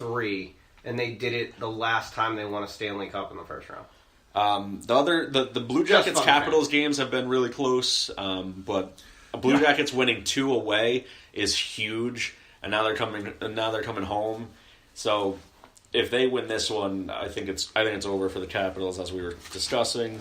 3, and they did it the last time they won a Stanley Cup in the first round. The Blue Jackets Capitals games have been really close, but Blue Jackets winning 2 away is huge, and now they're coming home. So if they win this one, I think it's over for the Capitals, as we were discussing.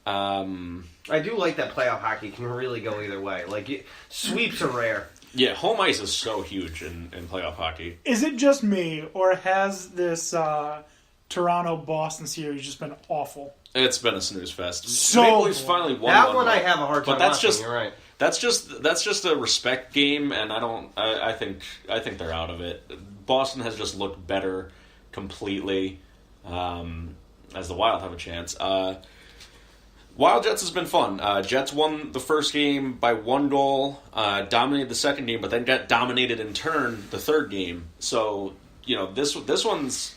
I do like that playoff hockey can really go either way. Like, sweeps are rare. Yeah, home ice is so huge in playoff hockey. Is it just me, or has this Toronto-Boston series just been awful? It's been a snooze fest. So Maple Leafs finally won that one. I have a hard time watching. You're right. That's just a respect game, and I think they're out of it. Boston has just looked better completely, as the Wild have a chance. Wild Jets has been fun. Jets won the first game by 1 goal, dominated the second game, but then got dominated in turn the third game. So, this one's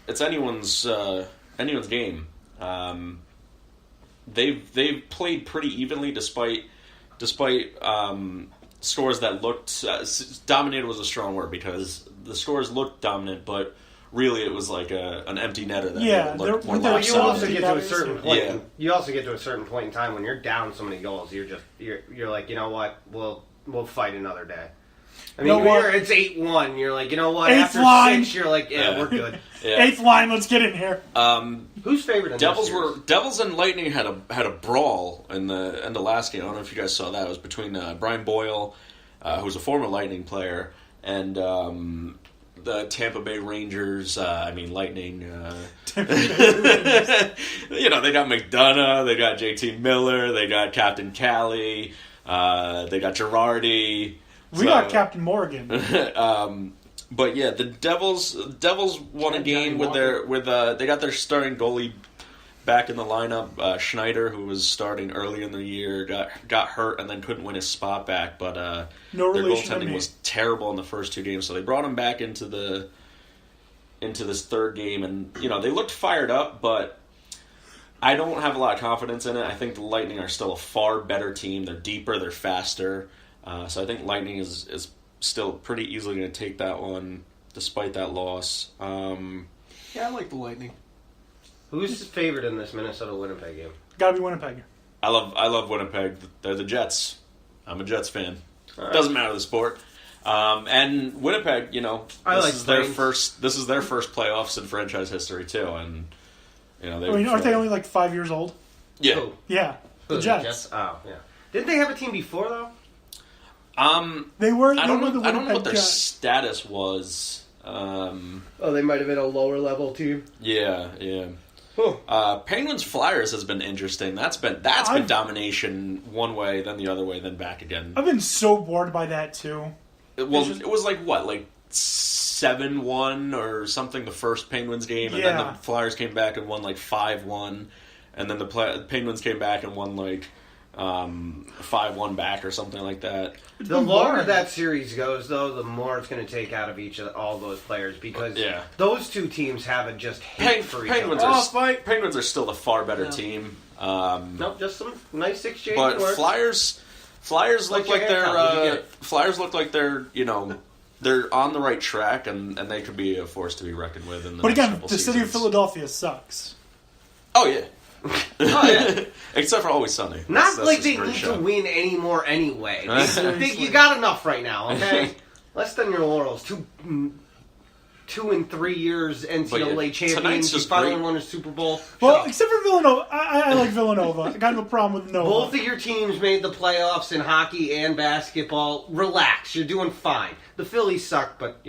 anyone's game. They've played pretty evenly despite scores that looked dominated was a strong word, because the scores looked dominant, but really it was like an empty netter that looked more you also get to a certain point. Yeah. You also get to a certain point in time when you're down so many goals. You're like, you know what? We'll fight another day. I mean, it's 8-1. You're like, you know what? Eighth After line. 6, you're like, we're good. Yeah. 8th line, let's get in here. Who's favored in Devils and Lightning had a brawl in the end of last game. I don't know if you guys saw that. It was between Brian Boyle, who's a former Lightning player, and the Tampa Bay Rangers. Lightning. Tampa Bay Rangers. They got McDonough, they got JT Miller, they got Captain Cali, they got Girardi. We got Captain Morgan. But yeah, the Devils won a game with they got their starting goalie back in the lineup. Snyder, who was starting early in the year, got hurt and then couldn't win his spot back. But their goaltending was terrible in the first 2 games, so they brought him back into this third game, and they looked fired up, but I don't have a lot of confidence in it. I think the Lightning are still a far better team. They're deeper, they're faster. So I think Lightning is still pretty easily going to take that one, despite that loss. I like the Lightning. Who's favored in this Minnesota-Winnipeg game? Gotta be Winnipeg. I love Winnipeg. They're the Jets. I'm a Jets fan. Right. Doesn't matter the sport. And Winnipeg, this is their first playoffs in franchise history too, and aren't they only like 5 years old? Yeah. Who? Yeah. The Jets. Oh, yeah. Didn't they have a team before though? They were. I don't know what their Jets. status was. They might have been a lower level team. Yeah. Penguins Flyers has been interesting. That's been domination one way, then the other way, then back again. I've been so bored by that too. It was like 7-1 or something the first Penguins game, and then the Flyers came back and won 5-1, and then the Penguins came back and won 5-1 back or something like that. The longer that series goes, though, the more it's going to take out of all those players, because those two teams have a just hate for each other. Penguins are still the far better team. Nope, just some nice exchange. But work. Flyers look like they're they're on the right track, and they could be a force to be reckoned with in the next couple the seasons. city of Philadelphia sucks. Oh yeah. Except for Always Sunny. Not that's like they great need show. to win anymore anyway. You got enough right now, okay? Less than your laurels. 2 and 3 years NCAA champions. You finally won a Super Bowl. Well, except for Villanova. I like Villanova. I got no problem with Nova. Both of your teams made the playoffs in hockey and basketball. Relax. You're doing fine. The Phillies suck, but,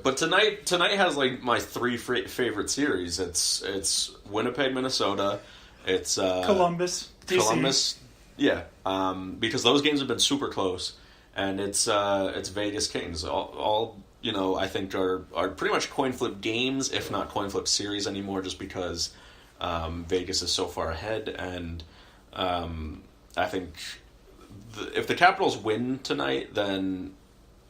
but tonight has my 3 favorite series. It's Winnipeg, Minnesota. It's Columbus, DC. Columbus, yeah. Because those games have been super close, and it's Vegas Kings. All I think are pretty much coin flip games, if not coin flip series anymore, just because Vegas is so far ahead, and I think if the Capitals win tonight, then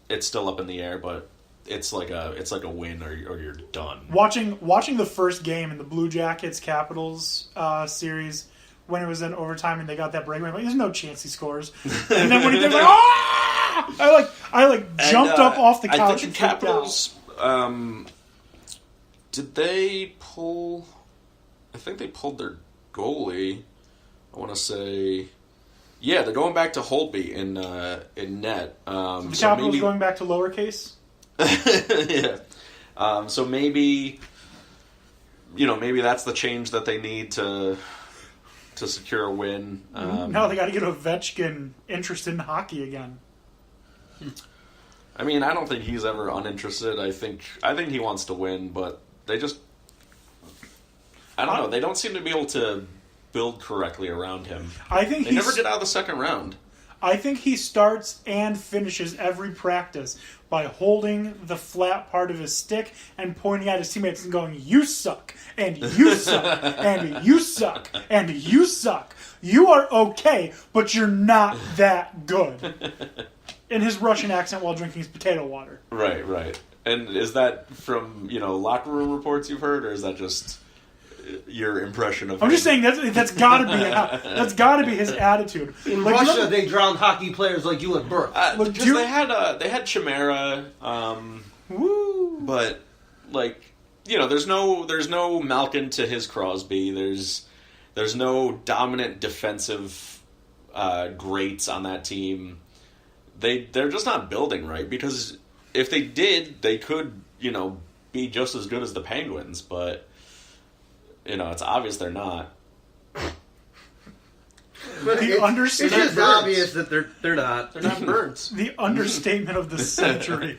it's still up in the air, but it's like a win or you're done. Watching the first game in the Blue Jackets Capitals series when it was in overtime and they got that breakaway, I'm like, there's no chance he scores. And then when he did, I jumped up off the couch. I think the Capitals Did they pull... I think they pulled their goalie. I want to say... Yeah, they're going back to Holtby in net. The Capitals going back to lowercase? Yeah. So maybe... maybe that's the change that they need to secure a win. No, they got to get Ovechkin interested in hockey again. I mean, I don't think he's ever uninterested. I think he wants to win, but they just... I don't know. They don't seem to be able to build correctly around him. They never get out of the second round. I think he starts and finishes every practice by holding the flat part of his stick and pointing at his teammates and going, "You suck, and you suck, and you suck, and you suck. You are okay, but you're not that good." In his Russian accent while drinking his potato water. Right. And is that from, locker room reports you've heard, or is that just your impression of him? I'm just saying that's gotta be his attitude. In Russia, they drown hockey players like you at birth. They had Chimera, but there's no Malkin to his Crosby. There's no dominant defensive greats on that team. They're just not building right, because if they did, they could be just as good as the Penguins, but. It's obvious they're not. But it's just obvious that they're not. They're not birds. The understatement of the century.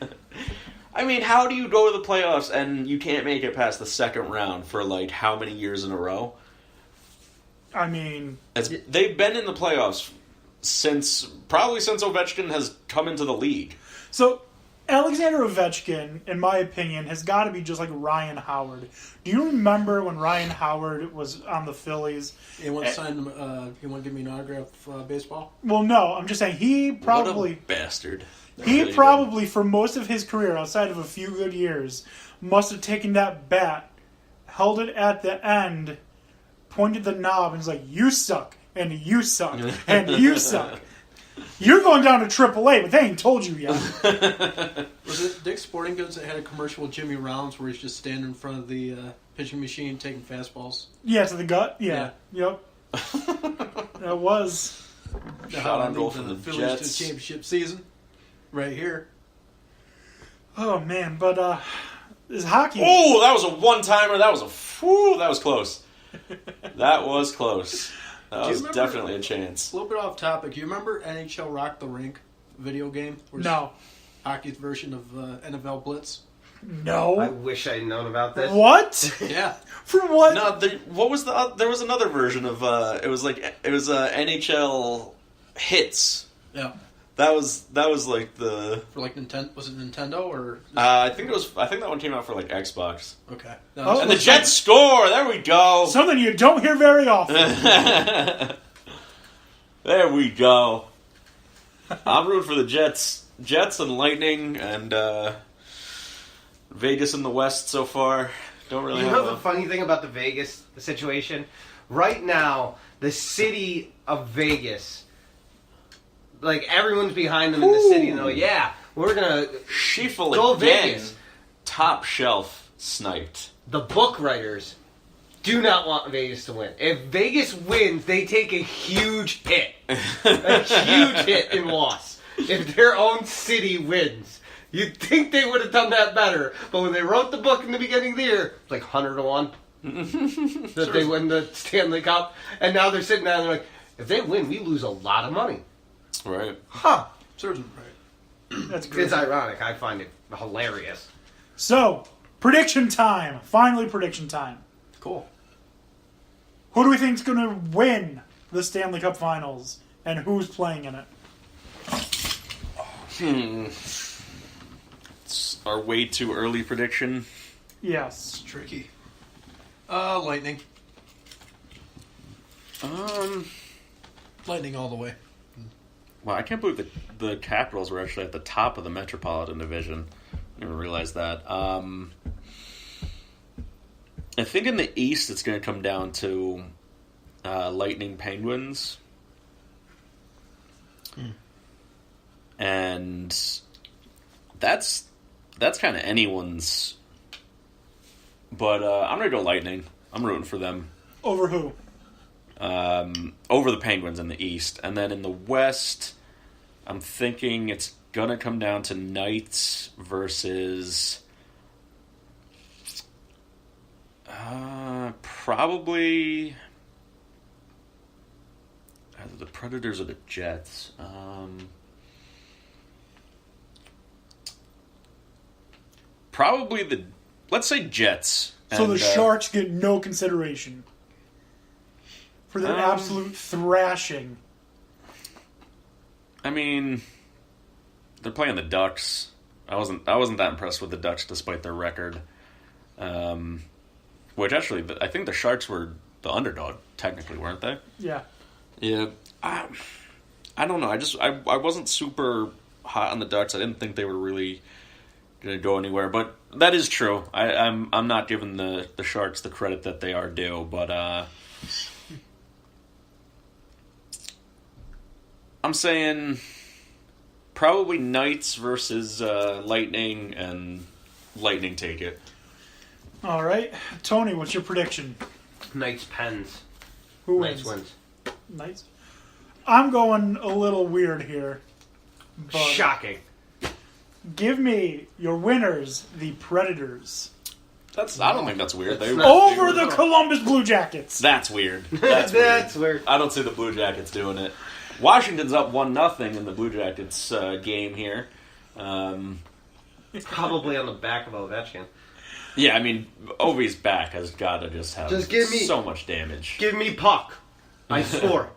I mean, how do you go to the playoffs and you can't make it past the second round for, how many years in a row? I mean... They've been in the playoffs since Ovechkin has come into the league. So... Alexander Ovechkin, in my opinion, has got to be just like Ryan Howard. Do you remember when Ryan Howard was on the Phillies? He want to sign him. He want to give me an autograph for baseball? Well, no. I'm just saying he probably... What a bastard. He probably, for most of his career, outside of a few good years, must have taken that bat, held it at the end, pointed the knob, and was like, "You suck, and you suck, and you suck. You're going down to AAA, but they ain't told you yet." Was it Dick's Sporting Goods that had a commercial with Jimmy Rollins where he's just standing in front of the pitching machine taking fastballs? Yeah, to the gut? Yeah. Yep. That was. Shot on goal from the Phillies Jets. to championship season. Right here. Oh, man. But, is hockey... Oh, that was a one-timer. That was close. That was close. That was definitely a chance. A little bit off topic. You remember NHL Rock the Rink video game? No. Hockey's version of NFL Blitz? No. I wish I'd known about this. What? Yeah. For what? No, there was another version of it was NHL Hits. Yeah. That was like the for like Nintendo. Was it Nintendo or? I think that one came out for like Xbox. Okay. And the Jets score. There we go. Something you don't hear very often. There we go. I'm rooting for the Jets and Lightning and Vegas in the West so far. Don't really. You know the funny thing about the Vegas situation? Right now, the city of Vegas. Everyone's behind them in the city, and they're like, "Yeah, we're gonna go Vegas." Top shelf sniped. The book writers do not want Vegas to win. If Vegas wins, they take a huge hit, in loss. If their own city wins, you'd think they would have done that better. But when they wrote the book in the beginning of the year, it's like 100-1 that they win the Stanley Cup, and now they're sitting there and they're like, "If they win, we lose a lot of money." Right. Huh. Serves them right. That's great. It's ironic. I find it hilarious. So, prediction time. Finally, prediction time. Cool. Who do we think is going to win the Stanley Cup Finals, and who's playing in it? It's our way too early prediction. Yes. It's tricky. Lightning. Lightning all the way. Wow, I can't believe the Capitals were actually at the top of the Metropolitan Division. I didn't even realize that. I think in the East it's going to come down to Lightning Penguins. And that's kind of anyone's But I'm going to go Lightning. I'm rooting for them. Over who? Over the Penguins in the East. And then in the West, I'm thinking it's going to come down to Knights versus... probably... either the Predators or the Jets. Probably the... let's say Jets. So the Sharks get no consideration for their absolute thrashing. I mean, they're playing the Ducks. I wasn't that impressed with the Ducks despite their record. Which actually, I think the Sharks were the underdog technically, weren't they? Yeah. Yeah. I don't know. I wasn't super hot on the Ducks. I didn't think they were really going to go anywhere, but that is true. I'm not giving the Sharks the credit that they are due, but I'm saying probably Knights versus Lightning, and Lightning take it. All right. Tony, what's your prediction? Knights Pens. Who Knights wins? wins. Knights? I'm going a little weird here. But Shocking. give me your winners, the Predators. I don't think that's weird. That's not- Over the Columbus Blue Jackets. That's weird. That's weird. I don't see the Blue Jackets doing it. Washington's up 1-0 in the Blue Jackets game here. Probably on the back of Ovechkin. Yeah, I mean, Ovi's back has got to just have give me- so much damage. Give me puck. I score.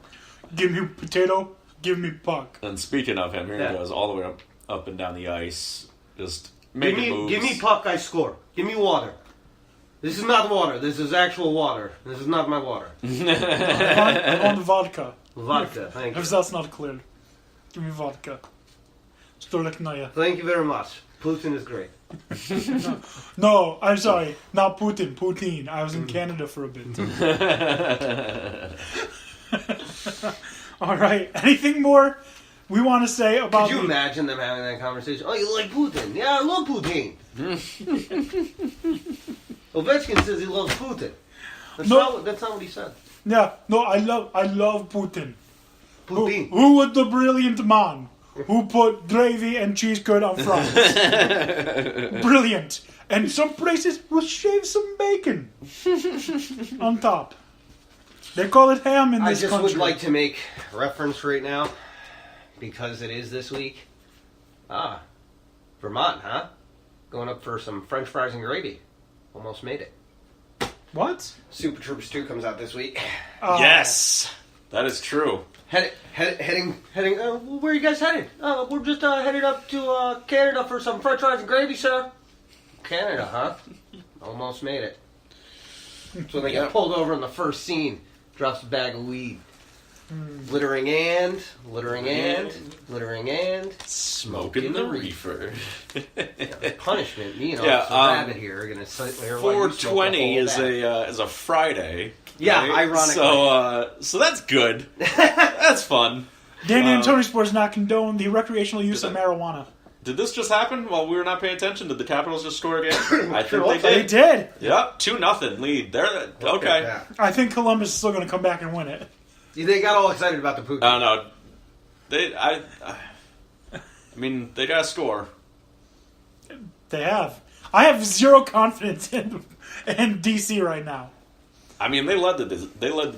Give me potato. Give me puck. And speaking of him, here Yeah. he goes all the way up and down the ice, just Give making moves. me puck. I score. Give me water. This is not water. This is actual water. This is not my water. I'm on vodka. Vodka. Thank you. If that's not clear. Give me vodka. Stolichnaya. Thank you very much. Putin is great. No, I'm sorry. Not Putin. Poutine. I was in Canada for a bit. All right. Anything more we want to say about... Could you imagine them having that conversation? Oh, you like Putin? Yeah, I love Putin. Ovechkin says he loves Putin. That's not what he said. Yeah. No, I love Putin. Putin. Who was the brilliant man who put gravy and cheese curd on fries? Brilliant. And some places will shave some bacon on top. They call it ham in I this just country. would like to make reference right now, because it is this week. Vermont, huh? Going up for some French fries and gravy. Almost made it. What? Super Troopers 2 comes out this week. Yes, that is true. Heading. Where are you guys headed? We're just headed up to Canada for some French fries and gravy, sir. Canada, huh? Almost made it. So they get pulled over in the first scene. Drops a bag of weed. Littering and Smoking the reefer. Punishment. Me and Yeah, Officer Rabbit here are gonna sit there while you smoke the 420 whole is bag. a Friday. Yeah, right? ironically. So that's good. That's fun. DanDanTony Sports not condone the recreational use of marijuana. Did this just happen while we were not paying attention? Did the Capitals just score again? I think Sure, they They did. did. Yep, 2-0 lead. They're Look okay. at that. I think Columbus is still going to come back and win it. They got all excited about the Putin. No, I mean they gotta score. They have. I have zero confidence in DC right now. I mean they led the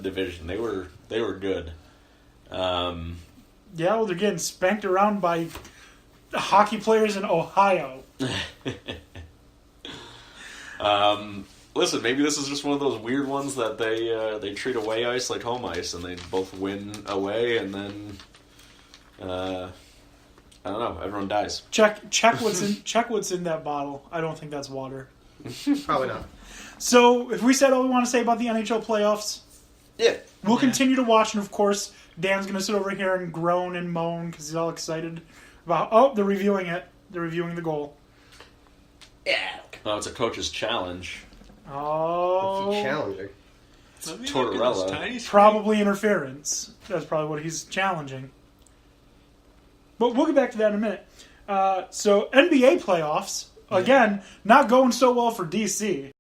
division. They were good. Yeah, well, they're getting spanked around by hockey players in Ohio. Listen, maybe this is just one of those weird ones that they treat away ice like home ice, and they both win away, and then I don't know, everyone dies. Check what's in that bottle. I don't think that's water. Probably not. So, if we said all we want to say about the NHL playoffs, Yeah. we'll continue to watch, and of course, Dan's going to sit over here and groan and moan because he's all excited about. Oh, they're reviewing it. They're reviewing the goal. Yeah. Oh, it's a coach's challenge. Oh, What's he challenging? Tortorella. probably interference. That's probably what he's challenging. But we'll get back to that in a minute. So NBA playoffs again, not going so well for DC.